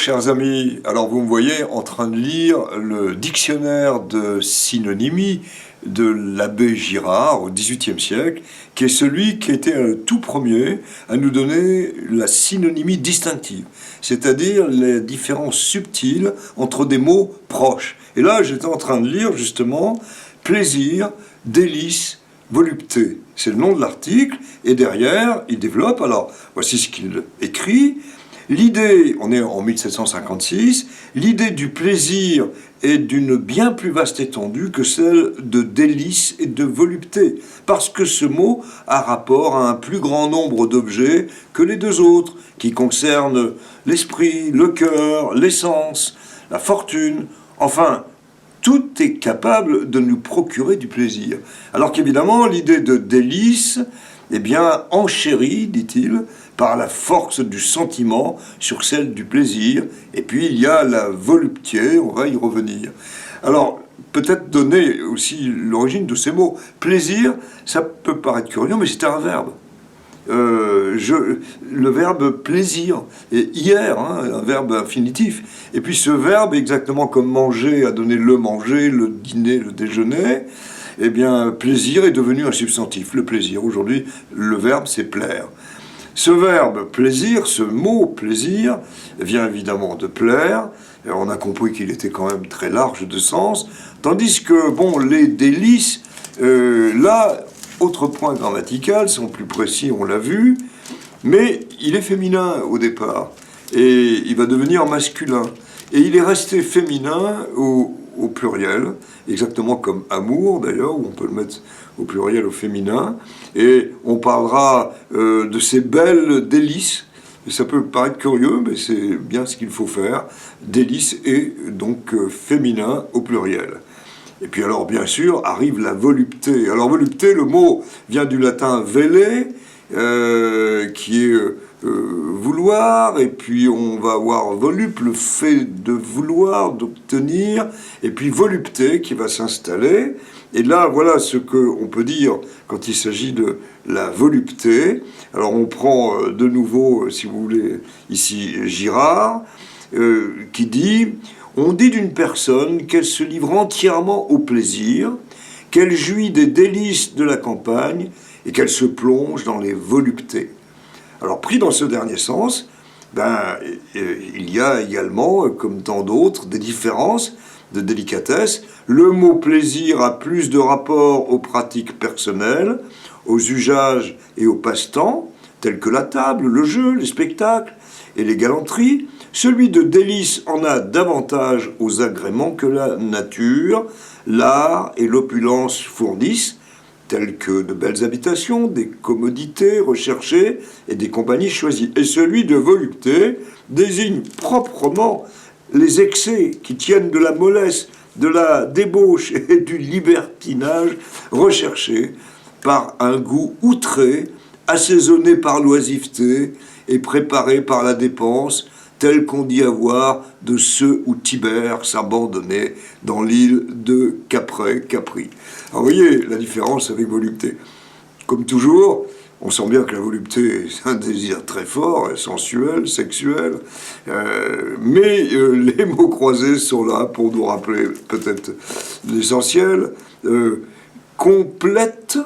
chers amis, alors vous me voyez en train de lire le dictionnaire de synonymie de l'abbé Girard au XVIIIe siècle, qui est celui qui était le tout premier à nous donner la synonymie distinctive, c'est-à-dire les différences subtiles entre des mots proches. Et là, j'étais en train de lire justement plaisir, délice, volupté. C'est le nom de l'article, et derrière, il développe, alors voici ce qu'il écrit. L'idée, on est en 1756, l'idée du plaisir est d'une bien plus vaste étendue que celle de délice et de volupté, parce que ce mot a rapport à un plus grand nombre d'objets que les deux autres, qui concernent l'esprit, le cœur, l'essence, la fortune, enfin, tout est capable de nous procurer du plaisir. Alors qu'évidemment, l'idée de délice, eh bien, enchérie, dit-il, par la force du sentiment sur celle du plaisir. Et puis, il y a la volupté, on va y revenir. Alors, peut-être donner aussi l'origine de ces mots. Plaisir, ça peut paraître curieux, mais c'est un verbe. Le verbe plaisir, et hier, un verbe infinitif. Et puis ce verbe, exactement comme manger a donné le manger, le dîner, le déjeuner, eh bien plaisir est devenu un substantif, le plaisir. Aujourd'hui, le verbe c'est plaire. Ce verbe plaisir, ce mot plaisir, vient évidemment de plaire. Et on a compris qu'il était quand même très large de sens, tandis que, bon, les délices, là, autre point grammatical, sont plus précis, on l'a vu, mais il est féminin au départ, et il va devenir masculin. Et il est resté féminin au pluriel, exactement comme amour d'ailleurs, où on peut le mettre au pluriel au féminin, et on parlera de ces belles délices. Ça peut paraître curieux, mais c'est bien ce qu'il faut faire. Délices et donc féminin au pluriel. Et puis alors, bien sûr, arrive la volupté. Alors, volupté, le mot vient du latin vele, qui est vouloir, et puis on va avoir volup, le fait de vouloir, d'obtenir, et puis volupté qui va s'installer. Et là, voilà ce qu'on peut dire quand il s'agit de la volupté. Alors, on prend de nouveau, si vous voulez, ici Girard, qui dit... On dit d'une personne qu'elle se livre entièrement au plaisir, qu'elle jouit des délices de la campagne et qu'elle se plonge dans les voluptés. Alors, pris dans ce dernier sens, il y a également, comme tant d'autres, des différences de délicatesse. Le mot plaisir a plus de rapport aux pratiques personnelles, aux usages et aux passe-temps, tels que la table, le jeu, les spectacles et les galanteries. Celui de délice en a davantage aux agréments que la nature, l'art et l'opulence fournissent, tels que de belles habitations, des commodités recherchées et des compagnies choisies. Et celui de volupté désigne proprement les excès qui tiennent de la mollesse, de la débauche et du libertinage recherchés par un goût outré, assaisonné par l'oisiveté et préparé par la dépense, tel qu'on dit avoir de ceux où Tibère s'abandonnait dans l'île de Capri. Alors vous voyez la différence avec volupté. Comme toujours, on sent bien que la volupté est un désir très fort, sensuel, sexuel, mais les mots croisés sont là pour nous rappeler peut-être l'essentiel. Complète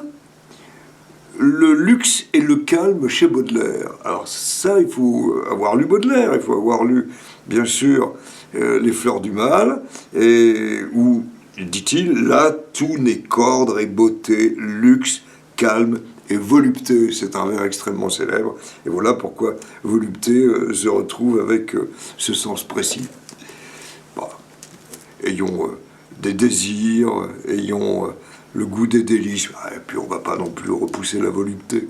le luxe et le calme chez Baudelaire. Alors ça, il faut avoir lu Baudelaire, il faut avoir lu, bien sûr, Les Fleurs du Mal, et où, dit-il, là, tout n'est qu'ordre et beauté, luxe, calme et volupté. C'est un vers extrêmement célèbre, et voilà pourquoi volupté se retrouve avec ce sens précis. Bon, ayons des désirs, ayons... le goût des délices, et puis on ne va pas non plus repousser la volupté.